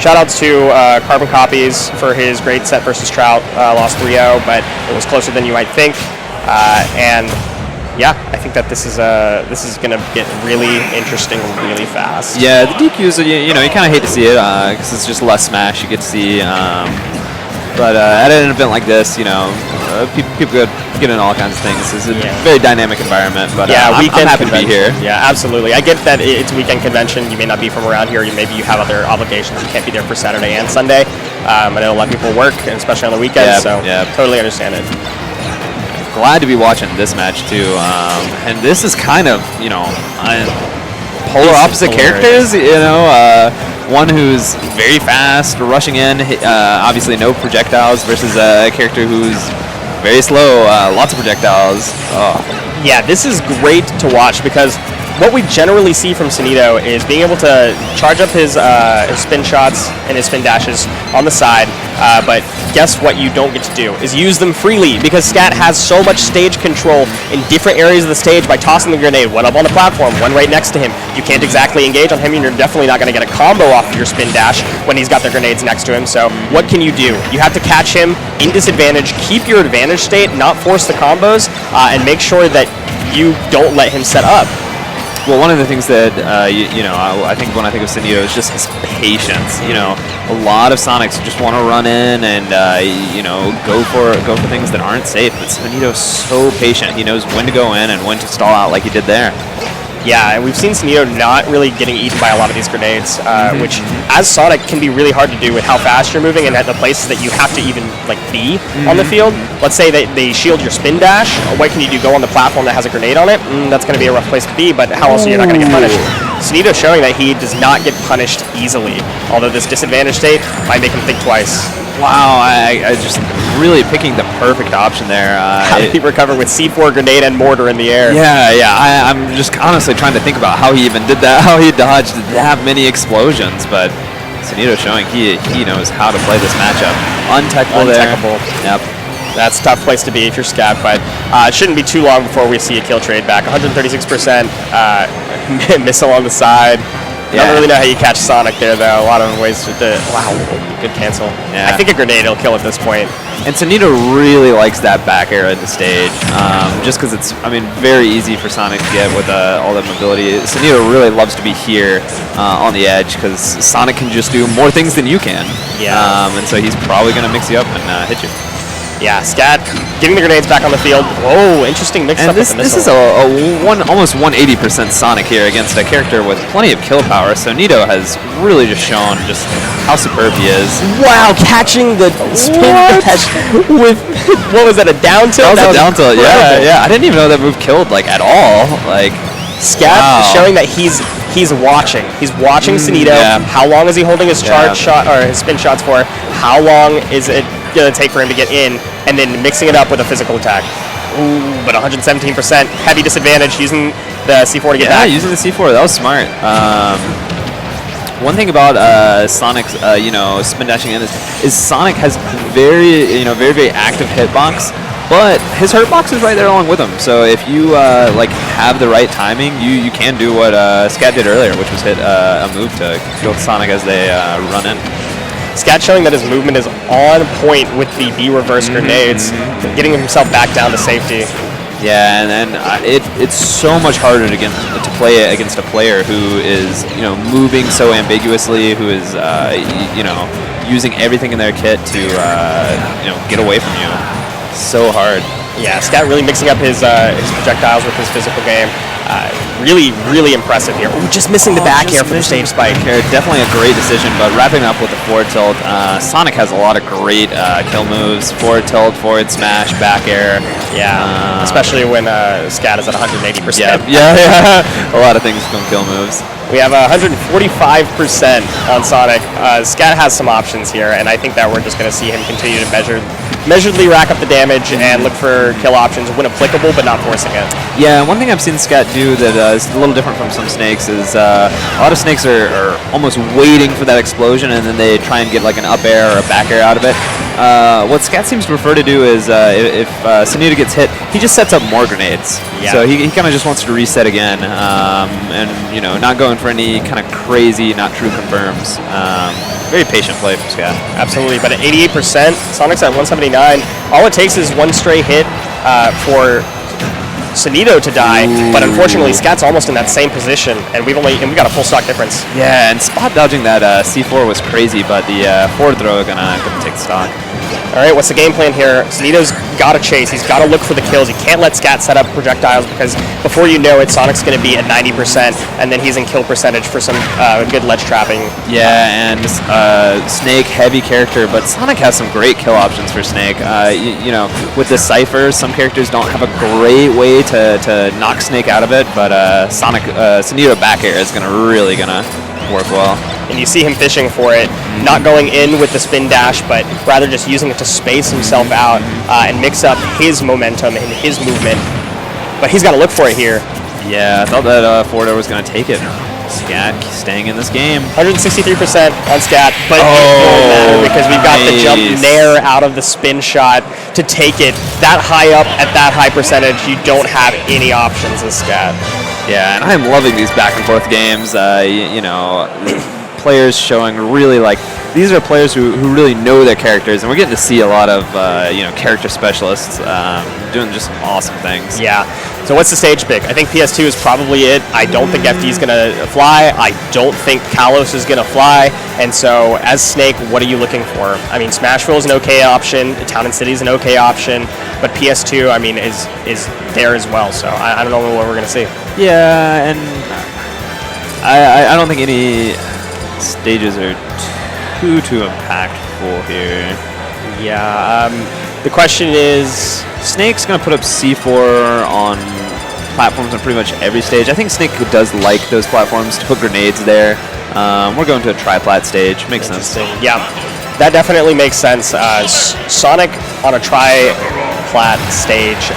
Shoutouts to Carbon Copies for his great set versus Trout. Lost 3-0, but it was closer than you might think. And yeah, I think that this is going to get really interesting really fast. Yeah, the DQs, you kind of hate to see it because it's just less Smash you get to see. But at an event like this, people get in all kinds of things. It's a very dynamic environment, but yeah, I'm happy to be here. Yeah, absolutely. I get that it's a weekend convention. You may not be from around here. Maybe you have other obligations. You can't be there for Saturday and Sunday. I know a lot of people work, and especially on the weekends, totally understand it. Glad to be watching this match, too. And this is kind of, polar opposite characters, one who's very fast, rushing in, obviously no projectiles, versus a character who's very slow, lots of projectiles. Oh. Yeah, this is great to watch because what we generally see from Sonido is being able to charge up his spin shots and his spin dashes on the side, but guess what you don't get to do is use them freely because ScAtt has so much stage control in different areas of the stage by tossing the grenade, one up on the platform, one right next to him. You can't exactly engage on him, and you're definitely not going to get a combo off of your spin dash when he's got the grenades next to him, so what can you do? You have to catch him in disadvantage, keep your advantage state, not force the combos, and make sure that you don't let him set up. Well, one of the things that I think when I think of Sonido is just his patience. A lot of Sonics just want to run in and go for things that aren't safe. But Sonido's so patient. He knows when to go in and when to stall out, like he did there. Yeah, and we've seen Sonido not really getting eaten by a lot of these grenades, which, as Sonic, can be really hard to do with how fast you're moving and at the places that you have to even be on the field. Let's say that they shield your spin dash. What can you do? Go on the platform that has a grenade on it? That's going to be a rough place to be, but how else are you not going to get punished? Sonido showing that he does not get punished easily, although this disadvantage state might make him think twice. Wow, I just really picking the perfect option there. How did he recover with C4, grenade, and mortar in the air? Yeah. I'm just honestly trying to think about how he even did that, how he dodged that many explosions, but Sonido showing he knows how to play this matchup. Untechable there. Yep. That's a tough place to be if you're ScAtt, but it shouldn't be too long before we see a kill trade back. 136%, missile on the side. I don't really know how you catch Sonic there, though. A lot of ways to wow, good cancel. Yeah. I think a grenade will kill at this point. And Sonido really likes that back air at the stage, just because it's, very easy for Sonic to get with all that mobility. Sonido really loves to be here on the edge because Sonic can just do more things than you can. Yeah. And so he's probably going to mix you up and hit you. Yeah, ScAtt getting the grenades back on the field. Whoa, interesting mix-up with the missile. This is almost 180% Sonic here against a character with plenty of kill power. Sonido has really just shown just how superb he is. Wow, catching the spin dash with, what was that, a down tilt? That was a down tilt, yeah. I didn't even know that move killed, at all. ScAtt showing that he's watching. He's watching Sonido. Yeah. How long is he holding his charge shot or his spin shots for? How long is it going to take for him to get in? And then mixing it up with a physical attack. Ooh, but 117%. Heavy disadvantage using the C4 to get back. Yeah, using the C4. That was smart. One thing about Sonic's, spin dashing in is Sonic has very active hitbox. But his hurt box is right there along with him. So if you have the right timing, you can do what ScAtt did earlier, which was hit a move to kill Sonic as they run in. ScAtt showing that his movement is on point with the B reverse grenades, getting himself back down to safety. Yeah, and it's so much harder to play against a player who is moving so ambiguously, who is using everything in their kit to get away from you. So hard. Yeah, ScAtt really mixing up his projectiles with his physical game. Really impressive here. Ooh, just missing the back air for the stage spike. Here, definitely a great decision, but wrapping up with the forward tilt. Sonic has a lot of great kill moves. Forward tilt, forward smash, back air. Yeah, especially when ScAtt is at 180%. Yeah. A lot of things from kill moves. We have 145% on Sonic. ScAtt has some options here, and I think that we're just going to see him continue to measuredly rack up the damage and look for kill options when applicable, but not forcing it. Yeah, one thing I've seen ScAtt do that is a little different from some snakes is a lot of snakes are almost waiting for that explosion, and then they try and get an up air or a back air out of it. what ScAtt seems to prefer to do is if Sonido gets hit, he just sets up more grenades. Yeah. So he kind of just wants to reset again, and you know, not going for any kind of crazy, not true confirms. Very patient play from ScAtt. Absolutely, but at 88%, Sonic's at 179. All it takes is one stray hit for Sonido to die, but unfortunately ScAtt's almost in that same position, and we got a full stock difference. Yeah, and spot dodging that C4 was crazy, but the forward throw gonna take stock. All right, what's the game plan here? Sonido's got to chase. He's got to look for the kills. He can't let ScAtt set up projectiles because before you know it, Sonic's going to be at 90%, and then he's in kill percentage for some good ledge trapping. Yeah, and Snake, heavy character, but Sonic has some great kill options for Snake. You know, with the Cypher, some characters don't have a great way to knock Snake out of it, but Sonido back air is really gonna work well. And you see him fishing for it, not going in with the spin dash, but rather just using it to space himself out and mix up his momentum and his movement. But he's got to look for it here. Yeah, I thought that forward air was going to take it. ScAtt staying in this game. 163% on ScAtt, but it won't matter because we've got the jump nair out of the spin shot to take it that high up at that high percentage. You don't have any options as ScAtt. Yeah, and I'm loving these back and forth games. You know, players showing really these are players who really know their characters, and we're getting to see a lot of you know, character specialists doing just some awesome things. Yeah. So what's the stage pick? I think PS2 is probably it. I don't think FD is gonna fly. I don't think Kalos is gonna fly. And so as Snake, what are you looking for? I mean, Smashville is an okay option. Town and City is an okay option, but PS2, I mean, is there as well. So I don't know what we're gonna see. Yeah, and I don't think any stages are too impactful here. Yeah. The question is, Snake's going to put up C4 on platforms on pretty much every stage. I think Snake does like those platforms to put grenades there. We're going to a tri-plat stage. Makes sense. Yeah, that definitely makes sense. Sonic on a tri-plat stage,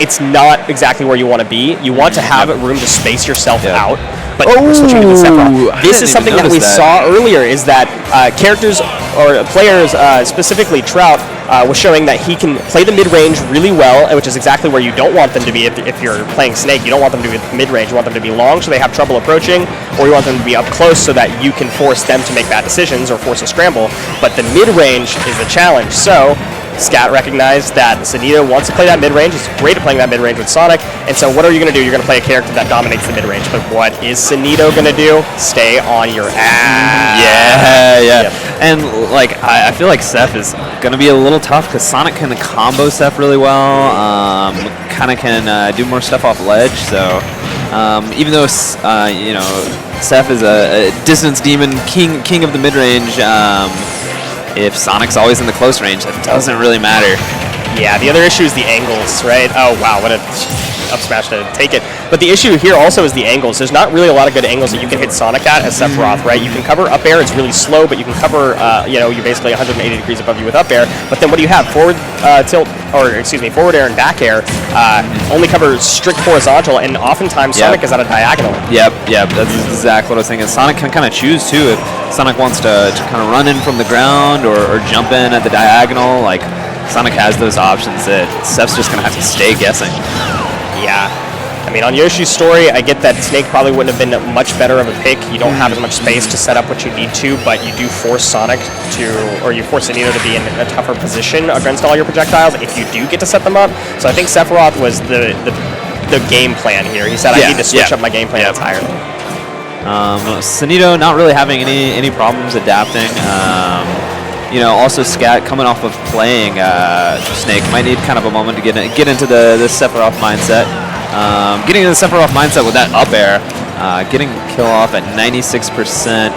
it's not exactly where you want to be. You want to have room to space yourself out. But we're switching to the Sephiroth. This is something that we saw earlier, is that characters or players, specifically Trout, was showing that he can play the mid-range really well, which is exactly where you don't want them to be if you're playing Snake. You don't want them to be mid-range. You want them to be long so they have trouble approaching, or you want them to be up close so that you can force them to make bad decisions or force a scramble. But the mid-range is the challenge. So ScAtt recognized that Sonido wants to play that mid-range. He's great at playing that mid-range with Sonic. And so what are you going to do? You're going to play a character that dominates the mid-range. But what is Sonido going to do? Stay on your ass. Yeah. Yep. And I feel like Seph is going to be a little tough because Sonic can combo Seph really well. Kind of can do more stuff off ledge. So even though you know, Seph is a distance demon, king of the mid-range, if Sonic's always in the close range, that doesn't really matter. Yeah, the other issue is the angles, right? Oh, wow, what a up smash to take it. But the issue here also is the angles. There's not really a lot of good angles that you can hit Sonic at as Sephiroth, right? You can cover up air, it's really slow, but you can cover, you know, you're basically 180 degrees above you with up air. But then what do you have? Forward tilt, or excuse me, forward air and back air only cover strict horizontal, and oftentimes Sonic is at a diagonal. Yep, that's exactly what I was thinking. Sonic can kind of choose too if Sonic wants to kind of run in from the ground or jump in at the diagonal. Like, Sonic has those options that Seph's just going to have to stay guessing. Yeah. I mean, on Yoshi's story, I get that Snake probably wouldn't have been much better of a pick. You don't have as much space to set up what you need to, but you do force Sonic to, or you force Sonido to be in a tougher position against all your projectiles if you do get to set them up. So I think Sephiroth was the game plan here. He said, I need to switch up my game plan entirely. Sonido not really having any problems adapting. You know, also ScAtt coming off of playing Snake might need kind of a moment to get into the Sephiroth mindset. Getting into the Sephiroth mindset with that up air, getting kill off at 96%.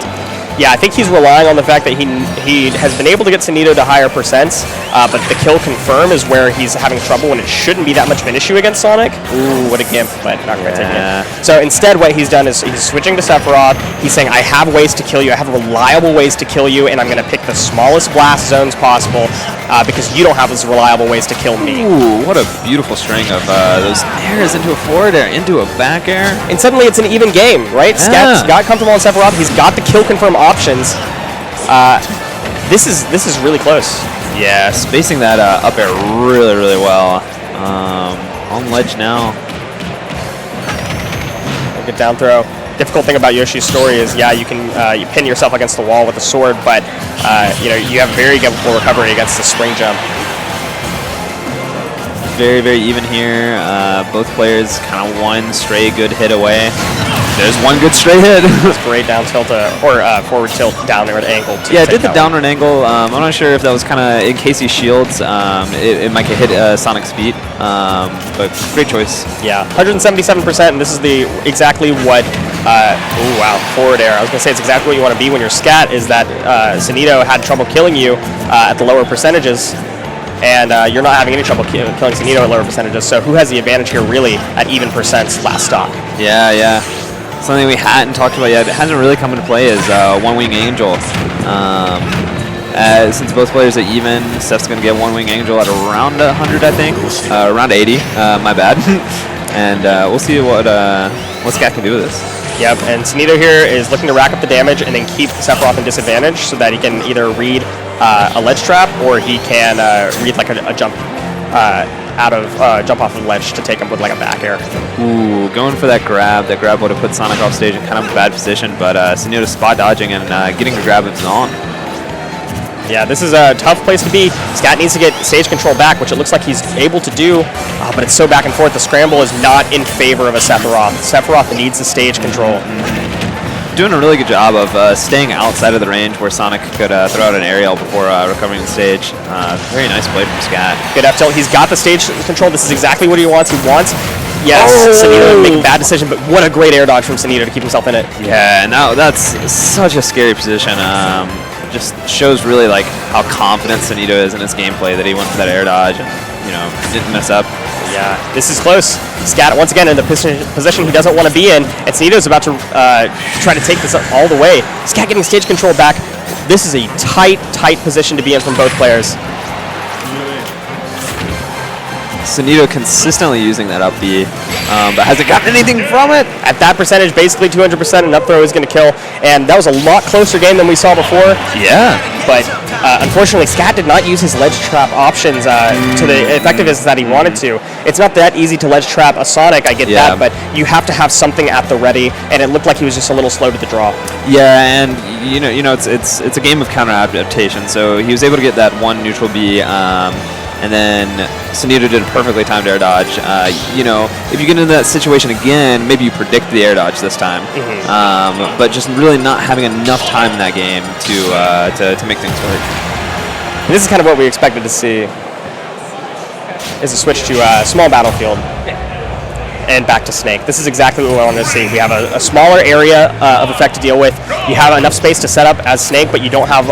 Yeah, I think he's relying on the fact that he has been able to get Sonido to higher percents, but the kill confirm is where he's having trouble when it shouldn't be that much of an issue against Sonic. Ooh, what a gimp, but not going to take it. So instead what he's done is he's switching to Sephiroth. He's saying, I have ways to kill you, I have reliable ways to kill you, and I'm going to pick the smallest blast zones possible because you don't have those reliable ways to kill me. Ooh, what a beautiful string of those airs into a forward air, into a back air. And suddenly it's an even game, right? ScAtt's got comfortable on Sephiroth. He's got the kill confirm options. This is really close. Yeah, spacing that up air really, really well. On ledge now. Good down throw. Difficult thing about Yoshi's story is, yeah, you can you pin yourself against the wall with a sword, but you have very good recovery against the spring jump. Very, very even here. Both players kind of one stray good hit away. There's one good straight hit. It's great down tilt or forward tilt downward angle. Yeah, it did the downward angle. I'm not sure if that was kind of in case he shields. It might get hit Sonic's feet, but great choice. Yeah, 177%, and this is exactly what. Oh wow, forward air. I was gonna say it's exactly what you want to be when you're ScAtt. Is that Sonido had trouble killing you at the lower percentages. And you're not having any trouble killing Sonido at lower percentages, so who has the advantage here really at even percents last stock? Yeah, yeah. Something we hadn't talked about yet, it hasn't really come into play, is One Wing Angel. Since both players are even, Steph's going to get One Wing Angel at around 100, I think. Around 80, my bad. And we'll see what ScAtt can do with this. Yep, and Sonido here is looking to rack up the damage and then keep Sephiroth in disadvantage so that he can either read a ledge trap or he can read like a jump jump off of the ledge to take him with like a back air. Ooh, going for that grab. That grab would have put Sonic off stage in kind of a bad position, but Sonido spot dodging and getting the grab of his own. Yeah, this is a tough place to be. ScAtt needs to get stage control back, which it looks like he's able to do, but it's so back and forth. The scramble is not in favor of a Sephiroth. Sephiroth needs the stage control. Doing a really good job of staying outside of the range where Sonic could throw out an aerial before recovering the stage. Very nice play from ScAtt. Good F tilt. He's got the stage control. This is exactly what he wants. Yes, Sonido make a bad decision, but what a great air dodge from Sonido to keep himself in it. Yeah, now that's such a scary position. Just shows really like how confident Sonido is in his gameplay that he went for that air dodge and didn't mess up. Yeah, this is close. ScAtt once again in the position he doesn't want to be in, and Sonido's about to try to take this up all the way. ScAtt getting stage control back. This is a tight position to be in from both players. Sonido consistently using that up B, but hasn't gotten anything from it. At that percentage, basically 200%, an up throw is going to kill, and that was a lot closer game than we saw before. Yeah. But unfortunately, ScAtt did not use his ledge trap options to the effectiveness that he wanted to. It's not that easy to ledge trap a Sonic, I get that, but you have to have something at the ready, and it looked like he was just a little slow to the draw. Yeah, and it's a game of counter adaptation, so he was able to get that one neutral B. And then Sonido did a perfectly timed air dodge. If you get into that situation again, maybe you predict the air dodge this time. But just really not having enough time in that game to make things work. And this is kind of what we expected to see, is a switch to small battlefield and back to Snake. This is exactly what we wanted to see. We have a smaller area of effect to deal with. You have enough space to set up as Snake, but you don't have,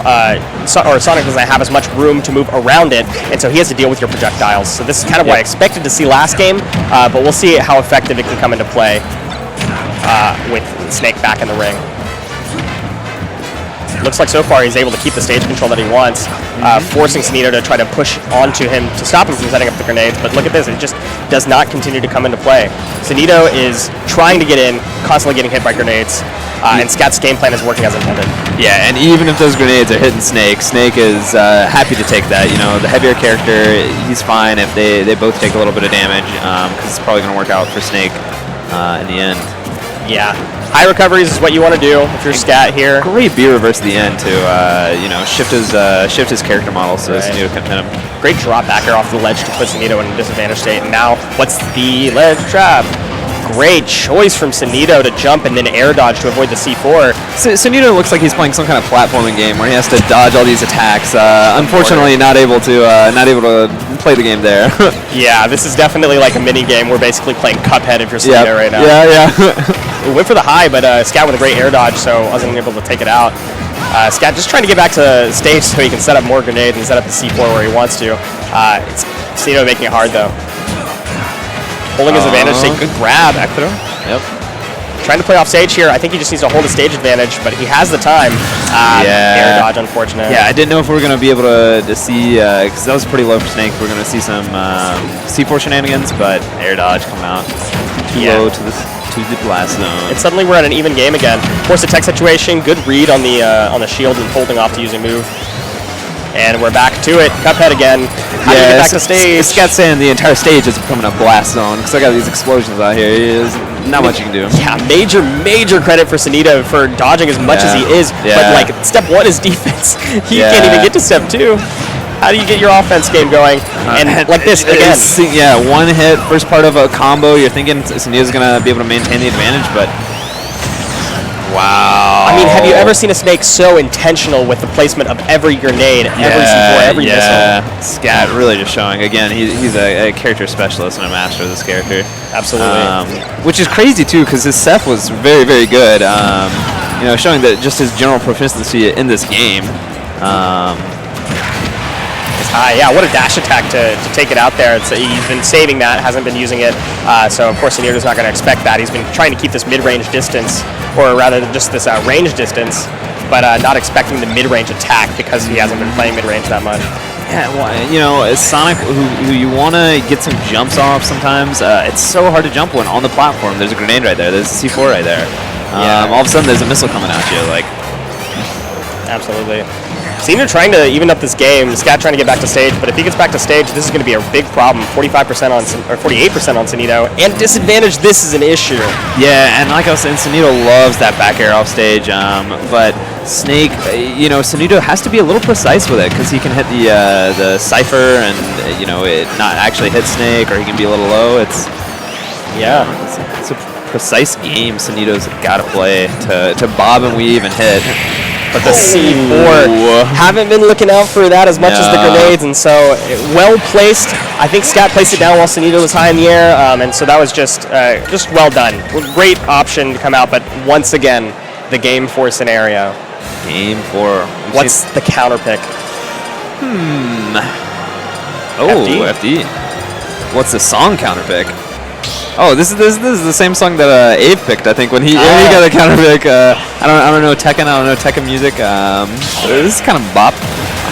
Sonic doesn't have as much room to move around it, and so he has to deal with your projectiles. So this is kind of what I expected to see last game, but we'll see how effective it can come into play with Snake back in the ring. Looks like so far he's able to keep the stage control that he wants, forcing Sonido to try to push onto him to stop him from setting up the grenades, but look at this, it just does not continue to come into play. Sonido is trying to get in, constantly getting hit by grenades, and ScAtt's game plan is working as intended. Yeah, and even if those grenades are hitting Snake, Snake is happy to take that. The heavier character, he's fine if they both take a little bit of damage, because it's probably going to work out for Snake in the end. Yeah. High recoveries is what you want to do if you're ScAtt here. Great B reverse at the end to shift his character model so Sonido can hit him. Great drop back air off the ledge to put Sonido in a disadvantaged state. And now, what's the ledge trap? Great choice from Sonido to jump and then air dodge to avoid the C4. Sonido looks like he's playing some kind of platforming game where he has to dodge all these attacks. Unfortunately, not able to play the game there. Yeah, this is definitely like a mini game. We're basically playing Cuphead if you're Sonido right now. Yeah. We went for the high, but ScAtt with a great air dodge, so wasn't able to take it out. ScAtt just trying to get back to stage so he can set up more grenades and set up the C4 where he wants to. It's Sonido making it hard though. Holding his advantage, take good grab. Back throw. Yep. Trying to play off stage here. I think he just needs to hold a stage advantage, but he has the time. Air dodge, unfortunate. Yeah, I didn't know if we were going to be able to see, because that was pretty low for Snake. We're going to see some C4 shenanigans, but air dodge coming out too low to the blast zone. And suddenly we're at an even game again. Force attack situation, good read on the shield and holding off to use a move. And we're back to it. Cuphead again. How do you get back to stage? ScAtt's saying the entire stage is becoming a blast zone because I got these explosions out here. There's not much you can do. Yeah, major credit for Sonido for dodging as much as he is. But like step 1 is defense. He can't even get to step 2. How do you get your offense game going? And like this again. Yeah, one hit, first part of a combo. You're thinking Sonido's gonna be able to maintain the advantage, but. Wow. I mean, have you ever seen a Snake so intentional with the placement of every grenade, every C4, every missile? ScAtt really just showing, again, he's a character specialist and a master of this character. Absolutely. Which is crazy, too, because his Seph was very, very good. You know, showing that just his general proficiency in this game. Yeah, what a dash attack to take it out there. He's been saving that, hasn't been using it. So, of course, Sonido's not going to expect that. He's been trying to keep this mid-range distance, or rather just this range distance, but not expecting the mid-range attack because he hasn't been playing mid-range that much. Yeah, well, you know, as Sonic, who you want to get some jumps off sometimes, it's so hard to jump when on the platform. There's a grenade right there. There's a C4 right there. All of a sudden, there's a missile coming at you. Like, absolutely. Senior trying to even up this game. ScAtt trying to get back to stage, but if he gets back to stage, this is going to be a big problem. 45% on, or 48% on Sonido, and disadvantage. This is an issue. Yeah, and like I was saying, Sonido loves that back air off stage. But Snake, you know, Sonido has to be a little precise with it because he can hit the cipher and you know it not actually hit Snake, or he can be a little low. It's a precise game Sonido's got to play to bob and weave and hit. But the C4, haven't been looking out for that as much as the grenades, and so well placed. I think ScAtt placed it down while Sonido was high in the air, and so that was just well done. Great option to come out, but once again, the Game 4 scenario. Game 4. What's the counter pick? FD. What's the song counter pick? Oh, this is the same song that Abe picked, I think, when he got a counter pick. I don't know Tekken. I don't know Tekken music. This is kind of bop.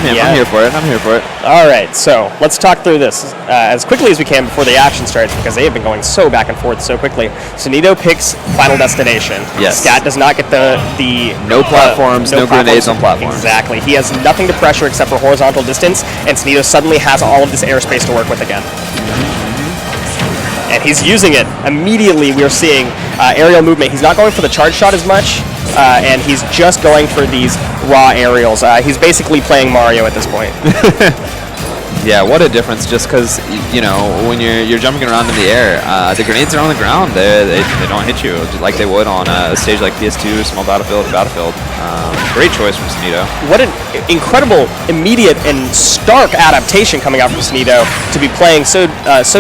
I'm here for it. I'm here for it. All right, so let's talk through this as quickly as we can before the action starts because they have been going so back and forth so quickly. Sonido picks Final Destination. Yes. ScAtt does not get the no platforms, no grenades on platforms. Exactly. He has nothing to pressure except for horizontal distance, and Sonido suddenly has all of this airspace to work with again. And he's using it immediately. We are seeing aerial movement. He's not going for the charge shot as much, and he's just going for these raw aerials. He's basically playing Mario at this point. Yeah, what a difference! Just because you know when you're jumping around in the air, the grenades are on the ground. They don't hit you like they would on a stage like PS2, Small Battlefield, Battlefield. Great choice from Sonido. What an incredible, immediate, and stark adaptation coming out from Sonido to be playing so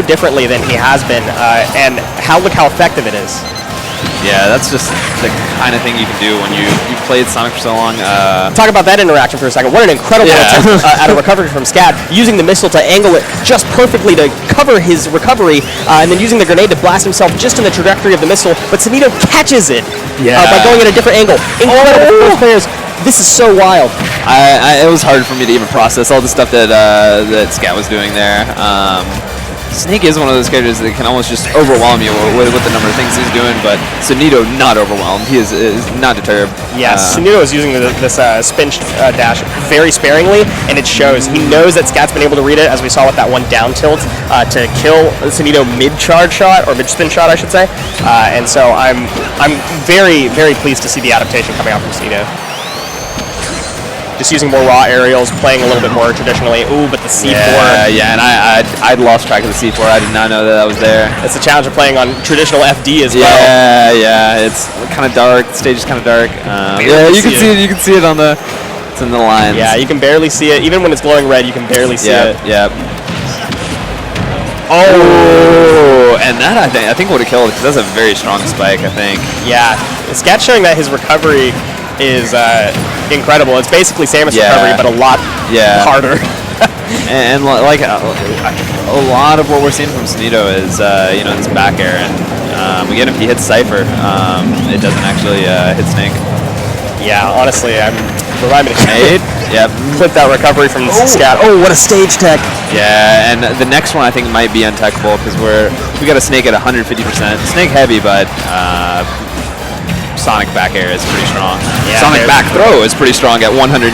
differently than he has been, and look how effective it is. Yeah, that's just the kind of thing you can do when you've played Sonic for so long. Talk about that interaction for a second. What an incredible attempt at a recovery from ScAtt, using the missile to angle it just perfectly to cover his recovery, and then using the grenade to blast himself just in the trajectory of the missile, but Sonido catches it by going at a different angle. Incredible first players. This is so wild. It was hard for me to even process all the stuff that ScAtt was doing there. Snake is one of those characters that can almost just overwhelm you with the number of things he's doing, but Sonido not overwhelmed. He is not deterred. Yeah, Sonido is using this spin dash very sparingly, and it shows. He knows that ScAtt's been able to read it, as we saw with that one down tilt, to kill Sonido mid-charge shot, or mid-spin shot, I should say. And so I'm very, very pleased to see the adaptation coming out from Sonido. Just using more raw aerials, playing a little bit more traditionally. Ooh, but the C4. Yeah, and I'd lost track of the C4. I did not know that was there. It's the challenge of playing on traditional FD as well. Yeah, it's kind of dark. The stage is kind of dark. Yeah, you can see it. You can see it on the. It's in the lines. Yeah, you can barely see it. Even when it's glowing red, you can barely see it. Yep. Oh, and that I think would have killed because that's a very strong spike. I think. Yeah, ScAtt showing that his recovery is incredible. It's basically Samus recovery, but a lot harder. and like a lot of what we're seeing from Sonido is this back air, and again, if he hits Cypher, it doesn't actually hit Snake. Yeah, honestly, remind me to grenade. Yep. Clip that recovery from ScAtt. Oh, what a stage tech! Yeah, and the next one I think might be untechable because we got a Snake at 150%. Snake heavy, but Sonic back air is pretty strong. Yeah, Sonic back throw is pretty strong at 180%.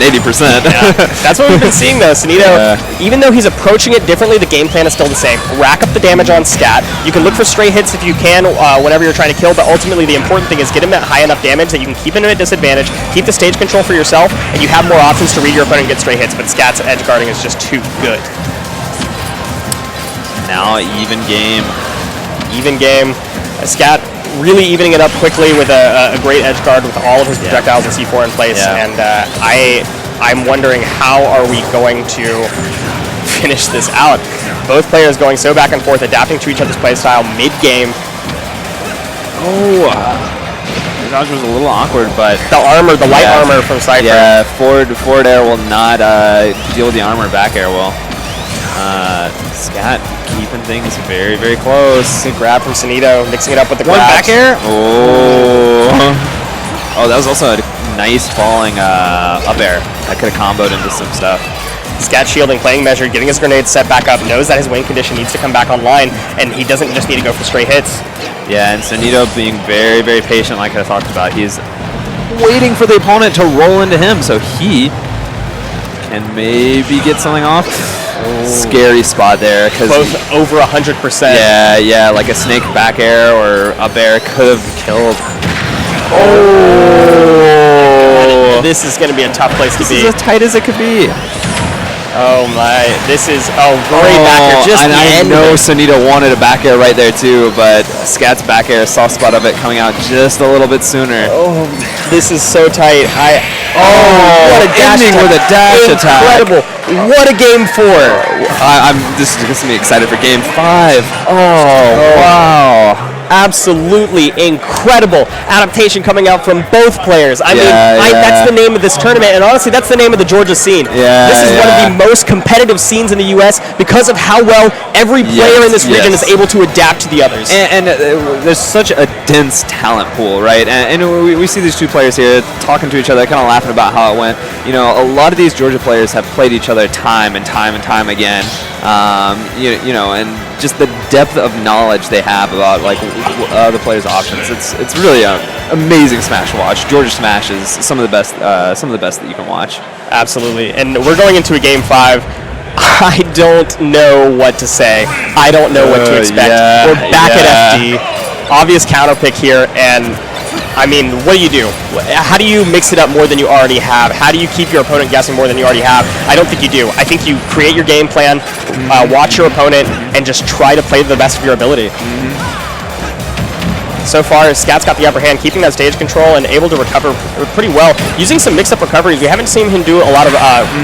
Yeah. That's what we've been seeing though. Sonido, even though he's approaching it differently, the game plan is still the same. Rack up the damage on ScAtt. You can look for stray hits if you can whenever you're trying to kill, but ultimately the important thing is get him at high enough damage that you can keep him at disadvantage, keep the stage control for yourself, and you have more options to read your opponent and get stray hits, but ScAtt's edge guarding is just too good. Now even game. Even game. ScAtt really evening it up quickly with a great edge guard with all of his projectiles and C4 in place, and I'm wondering how are we going to finish this out. Both players going so back and forth, adapting to each other's playstyle mid-game. Oh, the dodge was a little awkward, but the armor, the light armor from Cypher. Yeah, forward air will not deal with the armor. Back air will. ScAtt keeping things very, very close. Good grab from Sonido, mixing it up with the one grabs. back air. Oh, that was also a nice falling up air. That could have comboed into some stuff. ScAtt shielding, playing measured, getting his grenades set back up, knows that his wing condition needs to come back online, and he doesn't just need to go for straight hits. Yeah, and Sonido being very, very patient, like I talked about. He's waiting for the opponent to roll into him, so he can maybe get something off. Scary spot there. Both over 100%. Yeah, like a snake back air or up air could have killed. Oh! This is going to be a tough place to be. This is as tight as it could be. Oh my, this is, great back air, just and I know Sonido wanted a back air right there too, but ScAtt's back air, soft spot of it coming out just a little bit sooner. Oh, this is so tight. What a dash ending with a dash attack. Incredible. What a game 4. This gets me excited for game 5. Oh, wow. Absolutely incredible adaptation coming out from both players. I mean, that's the name of this tournament, and honestly, that's the name of the Georgia scene. This is one of the most competitive scenes in the U.S. because of how well every player in this region is able to adapt to the others. And there's such a dense talent pool, right? And we see these two players here talking to each other, kind of laughing about how it went. You know, a lot of these Georgia players have played each other time and time and time again. You know, and just the depth of knowledge they have about like other players' options. It's really an amazing Smash to watch. Georgia Smash is some of the best that you can watch. Absolutely, and we're going into a game 5. I don't know what to say. I don't know what to expect. We're back at FD. Obvious counter pick here, and I mean, what do? How do you mix it up more than you already have? How do you keep your opponent guessing more than you already have? I don't think you do. I think you create your game plan, watch your opponent, and just try to play to the best of your ability. So far, ScAtt's got the upper hand, keeping that stage control and able to recover pretty well. Using some mix-up recoveries, we haven't seen him do a lot of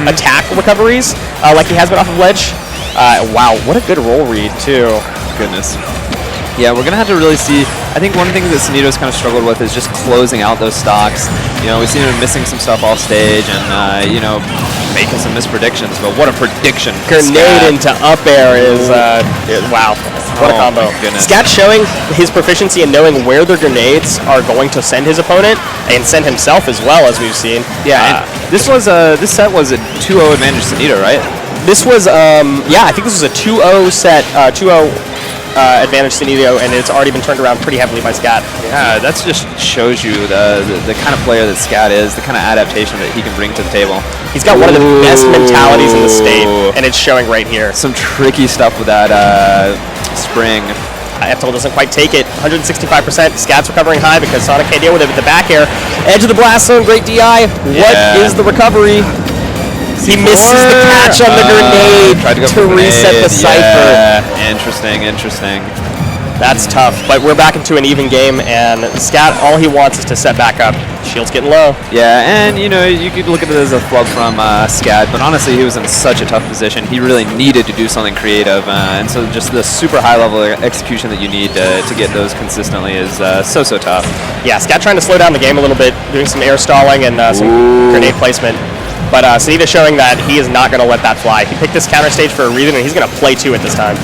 attack recoveries like he has been off of ledge. Wow, what a good roll read, too. Goodness. Yeah, we're going to have to really see. I think one thing that Sonido's kind of struggled with is just closing out those stocks. You know, we've seen him missing some stuff off stage and, you know, making some mispredictions, but what a prediction. Grenade into up air is, wow, what a combo. ScAtt showing his proficiency in knowing where the grenades are going to send his opponent and send himself as well, as we've seen. Yeah, this set was a 2-0 advantage Sonido, right? This was, yeah, I think this was a 2-0 set, 2-0 advantage Sonido, and it's already been turned around pretty heavily by ScAtt. Yeah, that just shows you the kind of player that ScAtt is, the kind of adaptation that he can bring to the table. He's got one of the best mentalities in the state, and it's showing right here. Some tricky stuff with that spring. Eftel doesn't quite take it. 165%. ScAtt's recovering high because Sonic can't deal with it with the back air. Edge of the blast zone, great DI. What is the recovery? He misses the catch on the grenade to reset the Cypher. Yeah, interesting. That's tough, but we're back into an even game, and ScAtt, all he wants is to set back up. Shield's getting low. Yeah, and you know, you could look at it as a flub from ScAtt, but honestly, he was in such a tough position. He really needed to do something creative, and so just the super high level execution that you need to get those consistently is so tough. Yeah, ScAtt trying to slow down the game a little bit, doing some air stalling and some grenade placement. But Sonido showing that he is not going to let that fly. He picked this counter stage for a reason, and he's going to play to it this time.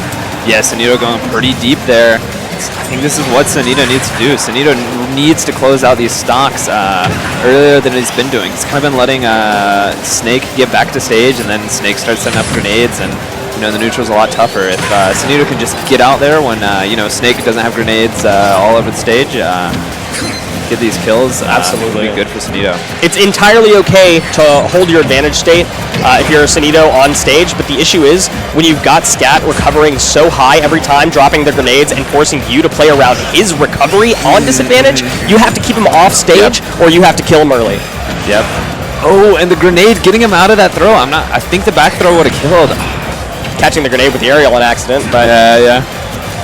Yeah, Sonido going pretty deep there. I think this is what Sonido needs to do. Sonido needs to close out these stocks earlier than he's been doing. He's kind of been letting Snake get back to stage, and then Snake starts setting up grenades, and you know the neutral's a lot tougher. If Sonido can just get out there when you know Snake doesn't have grenades all over the stage, get these kills, Absolutely. would be good for Sonido. It's entirely okay to hold your advantage state if you're a Sonido on stage, but the issue is when you've got ScAtt recovering so high every time, dropping the grenades and forcing you to play around his recovery on disadvantage, you have to keep him off stage or you have to kill him early. Yep. Oh, and the grenade getting him out of that throw. I think the back throw would have killed. Catching the grenade with the aerial on accident, but Yeah.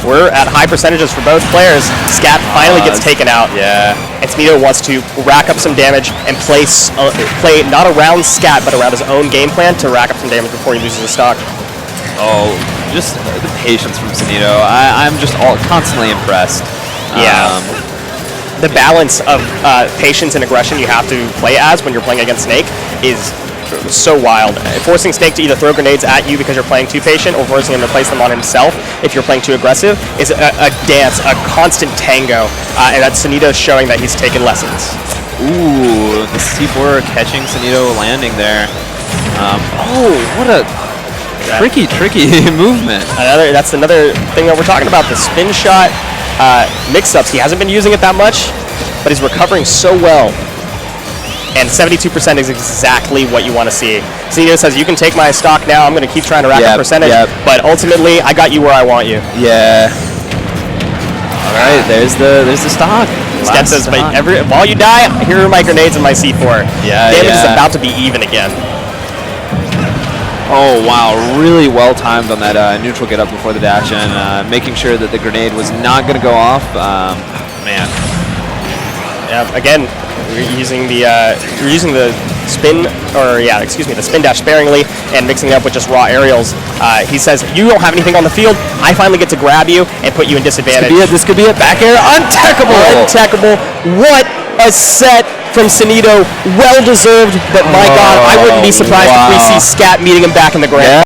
we're at high percentages for both players. ScAtt finally gets taken out. Yeah. And Sonido wants to rack up some damage and play not around ScAtt, but around his own game plan to rack up some damage before he loses his stock. Oh, just the patience from Sonido. I'm just constantly impressed. Yeah. The balance of patience and aggression you have to play as when you're playing against Snake is so wild. Forcing Snake to either throw grenades at you because you're playing too patient or forcing him to place them on himself if you're playing too aggressive is a dance, a constant tango, and that's Sonido showing that he's taken lessons. Ooh, the C4 catching Sonido landing there. Oh, what a tricky movement. That's another thing that we're talking about, the spin shot mix-ups. He hasn't been using it that much, but he's recovering so well. And 72% is exactly what you want to see. Sonido says, you can take my stock now, I'm going to keep trying to rack up percentage, but ultimately, I got you where I want you. Yeah. All right, there's the stock. ScAtt says, but while you die, here are my grenades and my C4. Yeah, Damage is about to be even again. Oh, wow, really well timed on that neutral get up before the dash and making sure that the grenade was not going to go off. Man. Yeah, again, you're using the spin, the spin dash sparingly and mixing it up with just raw aerials. He says, you don't have anything on the field. I finally get to grab you and put you in disadvantage. This could be it. Back air, untechable. Untechable. What a set from Sonido. Well deserved, but my God, I wouldn't be surprised if we see ScAtt meeting him back in the grand.